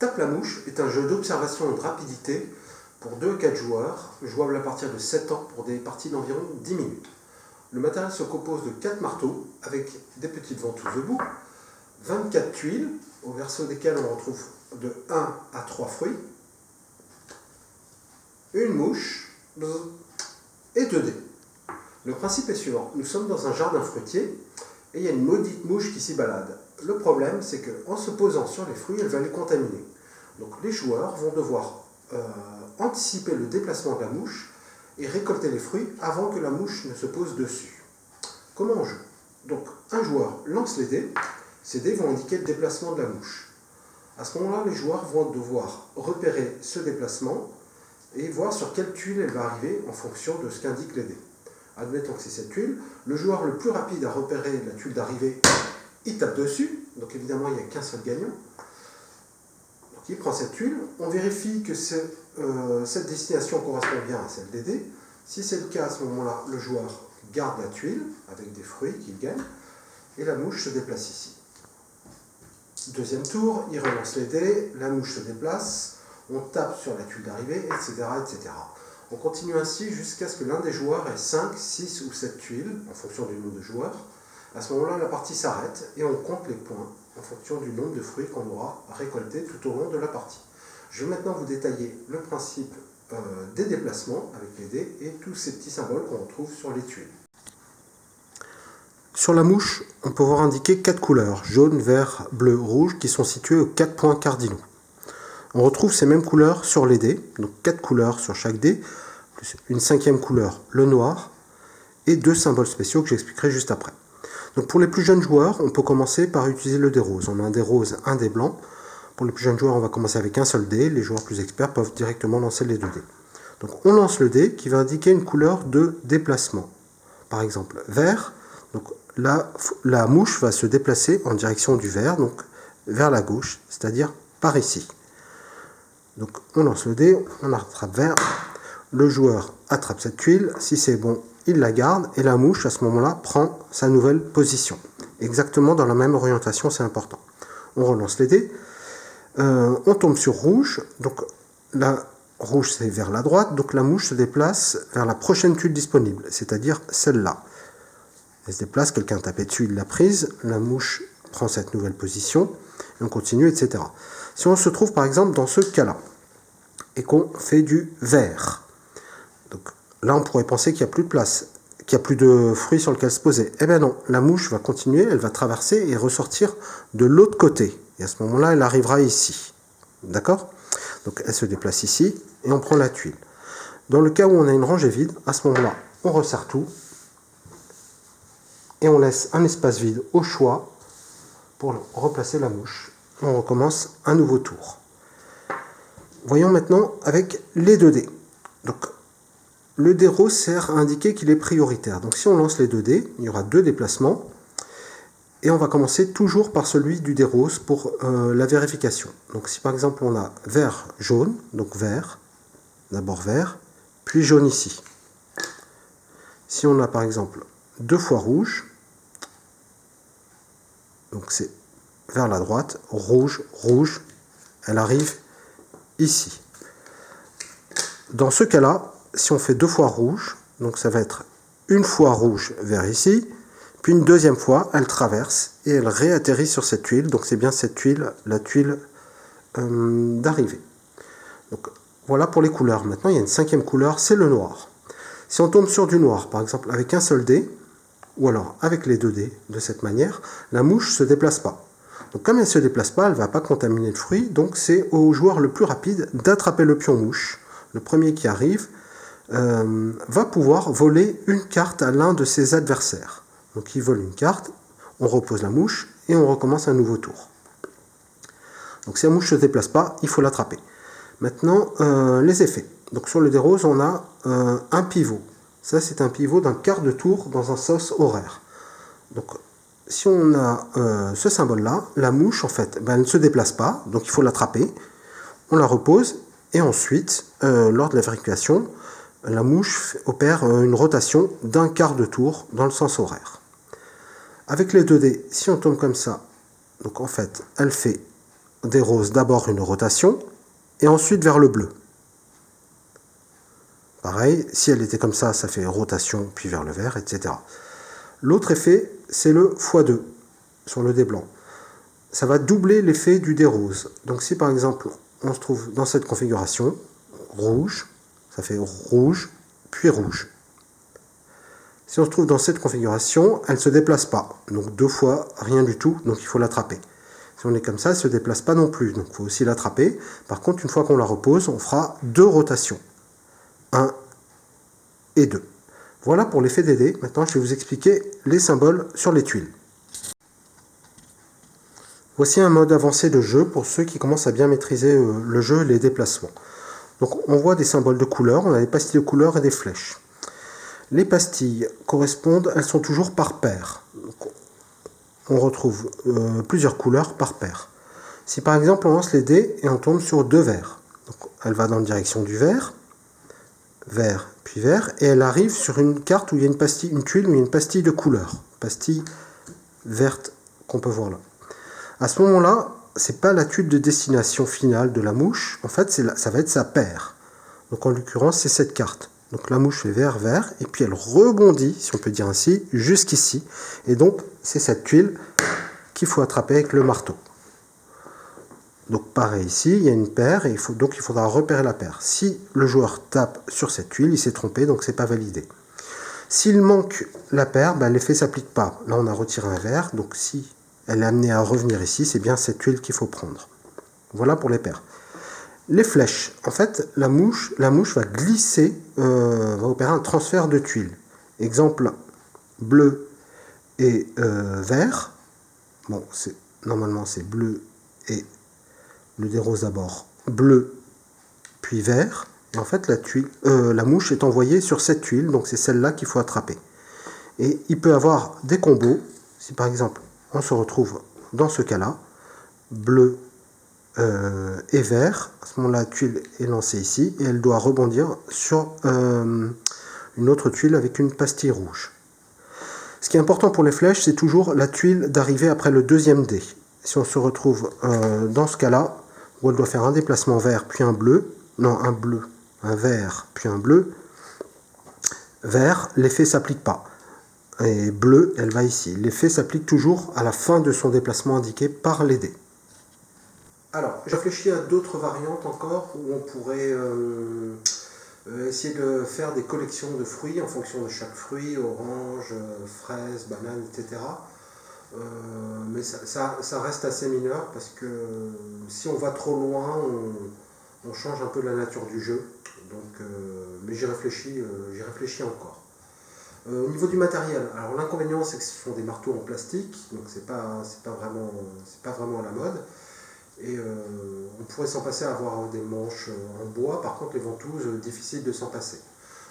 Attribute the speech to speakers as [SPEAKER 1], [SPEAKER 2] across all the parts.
[SPEAKER 1] Tape la mouche est un jeu d'observation et de rapidité pour 2 à 4 joueurs, jouable à partir de 7 ans pour des parties d'environ 10 minutes. Le matériel se compose de 4 marteaux avec des petites ventouses au bout, 24 tuiles, au verso desquelles on retrouve de 1 à 3 fruits, une mouche et 2 dés. Le principe est suivant, nous sommes dans un jardin fruitier et il y a une maudite mouche qui s'y balade. Le problème, c'est qu'en se posant sur les fruits, elle va les contaminer. Donc les joueurs vont devoir anticiper le déplacement de la mouche et récolter les fruits avant que la mouche ne se pose dessus. Comment on joue? Donc un joueur lance les dés, ces dés vont indiquer le déplacement de la mouche. À ce moment-là, les joueurs vont devoir repérer ce déplacement et voir sur quelle tuile elle va arriver en fonction de ce qu'indiquent les dés. Admettons que c'est cette tuile, le joueur le plus rapide à repérer la tuile d'arrivée, il tape dessus, donc évidemment il n'y a qu'un seul gagnant. Donc il prend cette tuile, on vérifie que cette destination correspond bien à celle des dés. Si c'est le cas, à ce moment-là, le joueur garde la tuile avec des fruits qu'il gagne, et la mouche se déplace ici. Deuxième tour, il relance les dés, la mouche se déplace, on tape sur la tuile d'arrivée, etc., etc. On continue ainsi jusqu'à ce que l'un des joueurs ait 5, 6 ou 7 tuiles, en fonction du nombre de joueurs. À ce moment-là, la partie s'arrête et on compte les points en fonction du nombre de fruits qu'on aura récoltés tout au long de la partie. Je vais maintenant vous détailler le principe des déplacements avec les dés et tous ces petits symboles qu'on retrouve sur les tuiles. Sur la mouche, on peut voir indiquer 4 couleurs, jaune, vert, bleu, rouge, qui sont situées aux 4 points cardinaux. On retrouve ces mêmes couleurs sur les dés, donc 4 couleurs sur chaque dé, plus une 5e couleur, le noir, et 2 symboles spéciaux que j'expliquerai juste après. Donc pour les plus jeunes joueurs, on peut commencer par utiliser le dé rose. On a un dé rose, un dé blanc. Pour les plus jeunes joueurs, on va commencer avec un seul dé. Les joueurs plus experts peuvent directement lancer les 2 dés. Donc on lance le dé qui va indiquer une couleur de déplacement. Par exemple, vert, donc la mouche va se déplacer en direction du vert, donc vers la gauche, c'est-à-dire par ici. Donc on lance le dé, on attrape vert, le joueur attrape cette tuile, si c'est bon, il la garde, et la mouche à ce moment-là prend sa nouvelle position. Exactement dans la même orientation, c'est important. On relance les dés, on tombe sur rouge, donc la rouge c'est vers la droite, donc la mouche se déplace vers la prochaine tuile disponible, c'est-à-dire celle-là. Elle se déplace, quelqu'un a tapé dessus, il l'a prise, la mouche prend cette nouvelle position, et on continue, etc. Si on se trouve par exemple dans ce cas-là, et qu'on fait du vert, donc là on pourrait penser qu'il n'y a plus de place, qu'il n'y a plus de fruits sur lequel se poser. Eh bien non, la mouche va continuer, elle va traverser et ressortir de l'autre côté. Et à ce moment-là, elle arrivera ici. D'accord? Donc elle se déplace ici, et on prend la tuile. Dans le cas où on a une rangée vide, à ce moment-là, on resserre tout, et on laisse un espace vide au choix pour replacer la mouche. On recommence un nouveau tour. Voyons maintenant avec les 2 dés. Donc, le dé rose sert à indiquer qu'il est prioritaire. Donc si on lance les 2 dés, il y aura 2 déplacements. Et on va commencer toujours par celui du dé rose pour la vérification. Donc si par exemple on a vert, jaune, donc vert, d'abord vert, puis jaune ici. Si on a par exemple 2 fois rouge, donc c'est vers la droite, rouge, rouge, elle arrive ici. Dans ce cas-là, si on fait 2 fois rouge, donc ça va être une fois rouge vers ici, puis une deuxième fois, elle traverse et elle réatterrit sur cette tuile, donc c'est bien cette tuile, la tuile d'arrivée. Donc voilà pour les couleurs. Maintenant, il y a une 5e couleur, c'est le noir. Si on tombe sur du noir, par exemple avec un seul dé, ou alors avec les 2 dés, de cette manière, la mouche ne se déplace pas. Donc comme elle ne se déplace pas, elle ne va pas contaminer le fruit, donc c'est au joueur le plus rapide d'attraper le pion mouche. Le premier qui arrive va pouvoir voler une carte à l'un de ses adversaires. Donc il vole une carte, on repose la mouche et on recommence un nouveau tour. Donc si la mouche ne se déplace pas, il faut l'attraper. Maintenant, les effets. Donc sur le dé rose, on a un pivot. Ça, c'est un pivot d'un quart de tour dans un sens horaire. Donc si on a ce symbole-là, la mouche, en fait, elle ne se déplace pas, donc il faut l'attraper. On la repose, et ensuite, lors de la vérification, la mouche opère une rotation d'un quart de tour dans le sens horaire. Avec les 2 dés, si on tombe comme ça, donc en fait, elle fait des roses d'abord une rotation et ensuite vers le bleu. Pareil, si elle était comme ça fait rotation puis vers le vert, etc. L'autre effet, c'est le x2 sur le dé blanc. Ça va doubler l'effet du dé rose. Donc si par exemple on se trouve dans cette configuration, rouge, ça fait rouge, puis rouge. Si on se trouve dans cette configuration, elle ne se déplace pas. Donc 2 fois, rien du tout, donc il faut l'attraper. Si on est comme ça, elle ne se déplace pas non plus, donc il faut aussi l'attraper. Par contre, une fois qu'on la repose, on fera 2 rotations. 1 et 2. Voilà pour l'effet des dés. Maintenant, je vais vous expliquer les symboles sur les tuiles. Voici un mode avancé de jeu pour ceux qui commencent à bien maîtriser le jeu et les déplacements. Donc on voit des symboles de couleurs, on a des pastilles de couleurs et des flèches. Les pastilles correspondent, elles sont toujours par paire. Donc, on retrouve plusieurs couleurs par paire. Si par exemple on lance les dés et on tombe sur 2 verts, donc elle va dans la direction du vert, vert, puis vert, et elle arrive sur une carte où il y a une pastille, une tuile où il y a une pastille de couleur, pastille verte qu'on peut voir là. À ce moment-là, c'est pas la tuile de destination finale de la mouche, en fait ça va être sa paire. Donc en l'occurrence c'est cette carte. Donc la mouche fait vert, vert, et puis elle rebondit, si on peut dire ainsi, jusqu'ici. Et donc c'est cette tuile qu'il faut attraper avec le marteau. Donc pareil ici, il y a une paire, et donc il faudra repérer la paire. Si le joueur tape sur cette tuile, il s'est trompé, donc c'est pas validé. S'il manque la paire, l'effet ne s'applique pas. Là on a retiré un vert, donc si elle est amenée à revenir ici, c'est bien cette tuile qu'il faut prendre. Voilà pour les paires. Les flèches, en fait, la mouche va glisser, va opérer un transfert de tuiles. Exemple, bleu et vert. Bon, normalement c'est bleu et le dé rose d'abord, bleu puis vert. Et en fait, la mouche est envoyée sur cette tuile, donc c'est celle-là qu'il faut attraper. Et il peut avoir des combos. Si par exemple, on se retrouve dans ce cas-là, bleu et vert, à ce moment-là, la tuile est lancée ici, et elle doit rebondir sur une autre tuile avec une pastille rouge. Ce qui est important pour les flèches, c'est toujours la tuile d'arrivée après le deuxième dé. Si on se retrouve dans ce cas-là, où elle doit faire un déplacement vert, puis un bleu, non, un vert, puis un bleu, vert, l'effet ne s'applique pas. Et bleu, elle va ici. L'effet s'applique toujours à la fin de son déplacement indiqué par les dés. Alors, je réfléchis à d'autres variantes encore, où on pourrait essayer de faire des collections de fruits en fonction de chaque fruit, orange, fraise, banane, etc. Mais ça reste assez mineur parce que si on va trop loin, on change un peu la nature du jeu. Donc, mais j'y réfléchis encore. Au niveau du matériel, alors l'inconvénient c'est que ce sont des marteaux en plastique, donc c'est pas vraiment à la mode. Et on pourrait s'en passer à avoir des manches en bois, par contre les ventouses, difficile de s'en passer.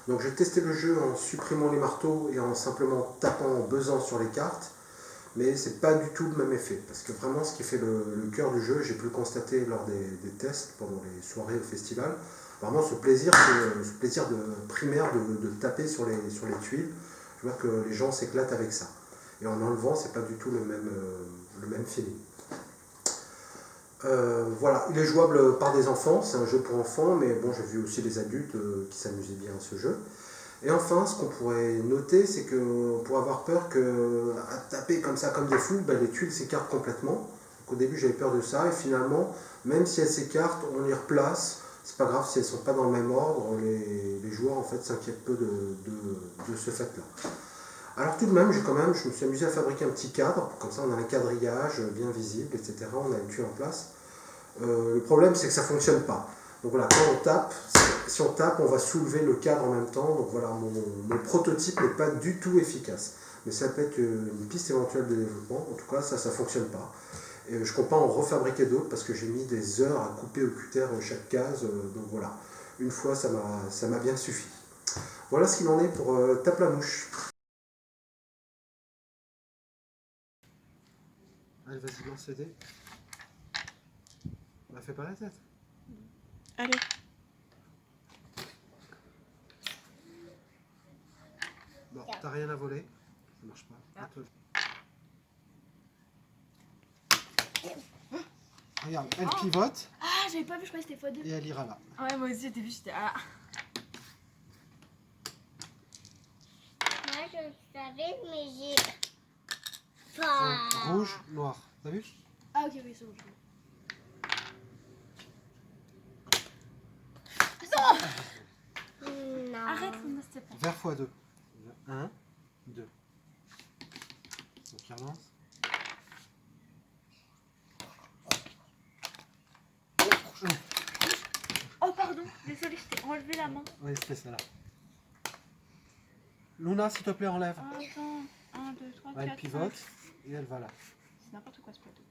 [SPEAKER 1] Donc j'ai testé le jeu en supprimant les marteaux et en simplement tapant, en buzzant sur les cartes, mais c'est pas du tout le même effet, parce que vraiment ce qui fait le cœur du jeu, j'ai pu le constater lors des tests pendant les soirées au festival, vraiment ce plaisir primaire de taper sur les tuiles. Je vois que les gens s'éclatent avec ça. Et en enlevant, c'est pas du tout le même feeling. Voilà, il est jouable par des enfants, c'est un jeu pour enfants, mais bon, j'ai vu aussi les adultes qui s'amusaient bien à ce jeu. Et enfin, ce qu'on pourrait noter, c'est qu'on pourrait avoir peur qu'à taper comme ça, comme des fous, les tuiles s'écartent complètement. Donc, au début, j'avais peur de ça, et finalement, même si elles s'écartent, on les replace. C'est pas grave si elles ne sont pas dans le même ordre, les joueurs en fait s'inquiètent peu de ce fait-là. Alors tout de même, je me suis amusé à fabriquer un petit cadre, comme ça on a un quadrillage bien visible, etc. On a une tuile en place. Le problème c'est que ça ne fonctionne pas. Donc voilà, quand on tape, si on tape, on va soulever le cadre en même temps. Donc voilà, mon prototype n'est pas du tout efficace. Mais ça peut être une piste éventuelle de développement. En tout cas, ça ne fonctionne pas. Et je ne compte pas en refabriquer d'autres parce que j'ai mis des heures à couper au cutter chaque case. Donc voilà, une fois ça m'a bien suffi. Voilà ce qu'il en est pour Tape la mouche. Allez, vas-y, lance les dés. Fais pas la tête.
[SPEAKER 2] Allez.
[SPEAKER 1] Bon, t'as rien à voler. Ça marche pas. À toi. Regarde, elle pivote
[SPEAKER 2] Ah, j'avais pas vu, je croyais que c'était x2.
[SPEAKER 1] et elle ira là.
[SPEAKER 2] Ouais, moi aussi, au début, j'étais ah.
[SPEAKER 3] Moi, je savais, mais j'ai
[SPEAKER 1] C'est
[SPEAKER 3] pas.
[SPEAKER 1] rouge, noir. T'as vu?
[SPEAKER 2] Ah, ok, oui, c'est bon.
[SPEAKER 3] Non.
[SPEAKER 2] Arrête, Luna, s'il te plaît.
[SPEAKER 1] Vert x2. 1, 2. Donc il relance.
[SPEAKER 2] Oh, pardon, désolé, je t'ai enlevé la main.
[SPEAKER 1] Oui, c'était ça là. Luna, s'il te plaît, enlève.
[SPEAKER 2] Attends, 1, 2, 3, 4,
[SPEAKER 1] Elle
[SPEAKER 2] 5.
[SPEAKER 1] pivote et elle va là.
[SPEAKER 2] C'est n'importe quoi ce plateau.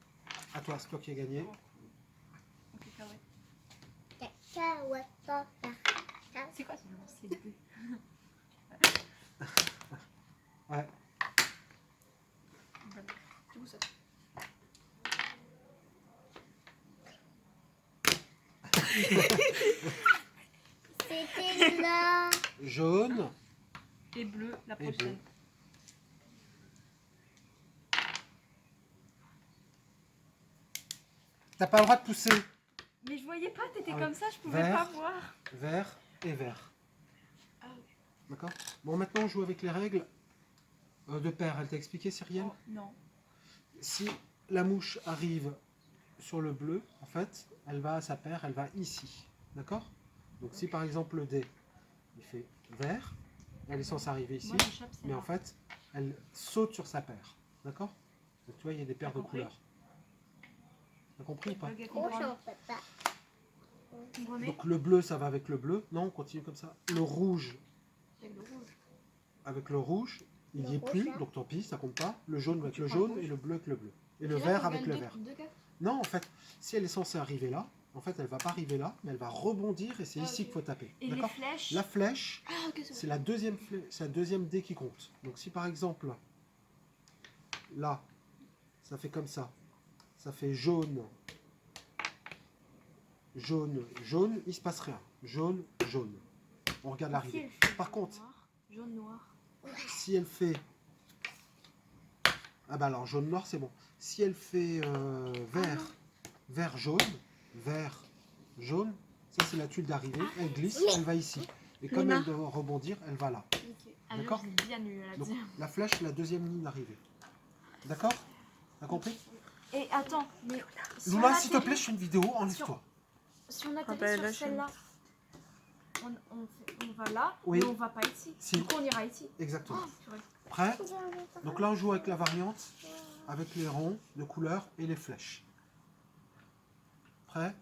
[SPEAKER 1] À toi, c'est toi qui as gagné.
[SPEAKER 2] Ok, ça ouais.
[SPEAKER 3] Cacahuète, papa.
[SPEAKER 2] C'est quoi ce nom? C'est bleu.
[SPEAKER 1] Ouais.
[SPEAKER 2] C'est où ça?
[SPEAKER 3] C'était là.
[SPEAKER 1] Jaune.
[SPEAKER 2] Et bleu, la
[SPEAKER 1] Et bleu.
[SPEAKER 2] prochaine.
[SPEAKER 1] T'as pas le droit de pousser.
[SPEAKER 2] Mais je voyais pas, t'étais
[SPEAKER 1] Ouais.
[SPEAKER 2] comme ça, je pouvais
[SPEAKER 1] Vert.
[SPEAKER 2] pas voir.
[SPEAKER 1] Vert et vert.
[SPEAKER 2] Ah oui.
[SPEAKER 1] D'accord? Bon, maintenant on joue avec les règles de paire. Elle t'a expliqué, Cyrielle?
[SPEAKER 2] Oh, non.
[SPEAKER 1] Si la mouche arrive sur le bleu, en fait, elle va à sa paire, elle va ici. D'accord? Donc si par exemple le dé, il fait vert, elle est censée arriver ici,
[SPEAKER 2] Moi, je chope, c'est
[SPEAKER 1] mais en
[SPEAKER 2] noir.
[SPEAKER 1] fait, elle saute sur sa paire. D'accord? Donc tu vois, il y a des paires
[SPEAKER 2] T'as
[SPEAKER 1] de
[SPEAKER 2] compris?
[SPEAKER 1] couleurs. T'as compris ou pas?
[SPEAKER 2] Ok,
[SPEAKER 3] Oh,
[SPEAKER 2] comprends.
[SPEAKER 3] j'en peux pas.
[SPEAKER 2] On remet
[SPEAKER 1] Donc le bleu, ça va avec le bleu. Non, on continue comme ça. Le rouge
[SPEAKER 2] avec le rouge.
[SPEAKER 1] avec le rouge, il
[SPEAKER 3] Le
[SPEAKER 1] n'y est
[SPEAKER 3] rouge,
[SPEAKER 1] plus,
[SPEAKER 3] là.
[SPEAKER 1] donc tant pis, ça compte pas. Le jaune avec
[SPEAKER 2] Tu
[SPEAKER 1] le
[SPEAKER 2] prends le
[SPEAKER 1] jaune
[SPEAKER 2] rouge.
[SPEAKER 1] et le bleu avec le bleu. Et
[SPEAKER 2] Et
[SPEAKER 1] le
[SPEAKER 2] là,
[SPEAKER 1] vert
[SPEAKER 2] faut
[SPEAKER 1] avec le
[SPEAKER 2] gagner
[SPEAKER 1] vert.
[SPEAKER 2] deux cartes.
[SPEAKER 1] Non, en fait, si elle est censée arriver là, en fait, elle va pas arriver là, mais elle va rebondir et c'est
[SPEAKER 2] Ah,
[SPEAKER 1] ici
[SPEAKER 2] ok.
[SPEAKER 1] qu'il faut taper.
[SPEAKER 2] Et les
[SPEAKER 1] D'accord?
[SPEAKER 2] flèches.
[SPEAKER 1] La flèche,
[SPEAKER 2] Ah, ok, c'est
[SPEAKER 1] c'est
[SPEAKER 2] bon.
[SPEAKER 1] la deuxième dé qui compte. Donc si par exemple, là, ça fait comme ça, ça fait jaune, jaune, jaune, il se passe rien. Jaune, jaune. On regarde
[SPEAKER 2] Si
[SPEAKER 1] l'arrivée.
[SPEAKER 2] elle fait
[SPEAKER 1] Par
[SPEAKER 2] jaune,
[SPEAKER 1] contre,
[SPEAKER 2] noir, jaune, noir.
[SPEAKER 1] si elle fait... Ah bah alors, jaune, noir, c'est bon. Si elle fait vert, vert, jaune, ça c'est la tuile d'arrivée, elle glisse, elle va ici. Et comme
[SPEAKER 2] Luna.
[SPEAKER 1] elle doit rebondir, elle va là.
[SPEAKER 2] Ok. Alors,
[SPEAKER 1] D'accord.
[SPEAKER 2] je l'ai bien eu
[SPEAKER 1] Donc
[SPEAKER 2] là-dessus.
[SPEAKER 1] la flèche, c'est la deuxième ligne d'arrivée. D'accord? T'as compris?
[SPEAKER 2] Et attends, mais. si
[SPEAKER 1] Luna,
[SPEAKER 2] on
[SPEAKER 1] s'il te
[SPEAKER 2] atterrit-
[SPEAKER 1] plaît, je fais une vidéo, enlève-toi.
[SPEAKER 2] Si on atterrit
[SPEAKER 4] bah,
[SPEAKER 2] sur
[SPEAKER 4] là,
[SPEAKER 2] celle-là, on va là,
[SPEAKER 1] Oui.
[SPEAKER 2] mais on va pas ici.
[SPEAKER 1] Si.
[SPEAKER 2] Du coup, on ira ici.
[SPEAKER 1] Exactement.
[SPEAKER 2] Oh, purée.
[SPEAKER 1] Prêt? Donc là, on joue avec la variante, avec les ronds de couleur et les flèches. Prêt?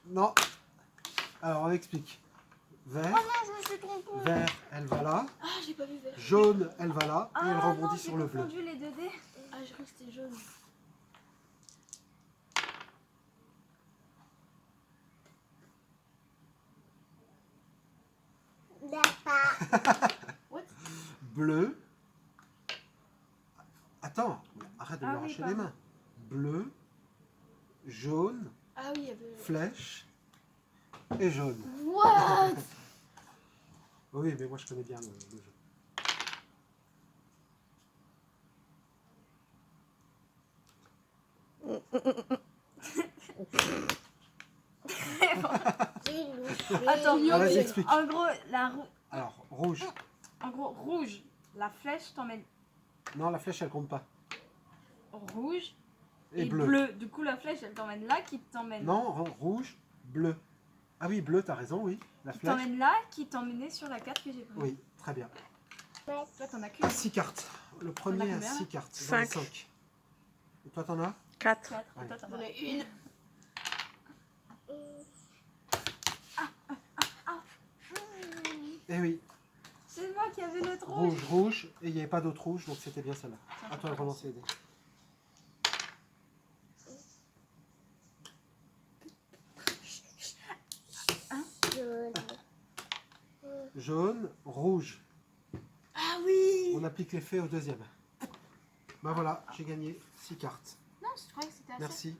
[SPEAKER 1] Non. Alors, on explique. Vert,
[SPEAKER 2] Oh non, je me suis trompée.
[SPEAKER 1] vert, elle va là.
[SPEAKER 2] Ah, j'ai pas vu vert.
[SPEAKER 1] Jaune, elle va là. Et elle
[SPEAKER 2] Ah
[SPEAKER 1] rebondit
[SPEAKER 2] non,
[SPEAKER 1] sur
[SPEAKER 2] j'ai
[SPEAKER 1] le bleu.
[SPEAKER 2] confondu les deux dés. Ah, je crois que c'était jaune.
[SPEAKER 3] D'accord.
[SPEAKER 2] What?
[SPEAKER 1] Bleu. Attends, arrête de
[SPEAKER 2] Ah
[SPEAKER 1] me
[SPEAKER 2] oui,
[SPEAKER 1] arracher
[SPEAKER 2] pardon.
[SPEAKER 1] les mains. Bleu, jaune,
[SPEAKER 2] Ah oui, il y avait.
[SPEAKER 1] flèche et jaune.
[SPEAKER 2] What?
[SPEAKER 1] Oui, mais moi je connais bien le jeu.
[SPEAKER 2] Attends,
[SPEAKER 1] Ah, vas-y, explique.
[SPEAKER 2] en gros,
[SPEAKER 1] Alors, rouge.
[SPEAKER 2] en gros, rouge, la flèche t'emmène
[SPEAKER 1] Non, la flèche elle compte pas.
[SPEAKER 2] rouge
[SPEAKER 1] Et,
[SPEAKER 2] et
[SPEAKER 1] bleu.
[SPEAKER 2] bleu. Du coup, la flèche, elle t'emmène là, qui t'emmène.
[SPEAKER 1] Non, rouge, bleu. Ah oui, bleu, t'as raison, oui. La
[SPEAKER 2] Qui
[SPEAKER 1] flèche.
[SPEAKER 2] t'emmène là, qui t'emmenait sur la carte que j'ai prise.
[SPEAKER 1] Oui, très bien.
[SPEAKER 2] Toi, t'en as qu'une.
[SPEAKER 1] 6 cartes. Le premier a
[SPEAKER 2] combien, là
[SPEAKER 1] 6 cartes. Dans les
[SPEAKER 4] 5.
[SPEAKER 1] 5. Et toi, t'en as
[SPEAKER 4] 4.
[SPEAKER 2] 4.
[SPEAKER 1] Ouais.
[SPEAKER 2] Et toi, t'en as une.
[SPEAKER 1] Eh oui,
[SPEAKER 2] C'est moi qui avais l'autre rouge.
[SPEAKER 1] rouge, rouge. Et il n'y avait pas d'autre rouge, donc c'était bien celle-là. À toi de relancer les dés.
[SPEAKER 3] Jaune.
[SPEAKER 1] Jaune, rouge.
[SPEAKER 2] Ah oui.
[SPEAKER 1] On applique l'effet au deuxième. Ben voilà, j'ai gagné 6 cartes.
[SPEAKER 2] Non, je croyais que c'était assez.
[SPEAKER 1] Merci.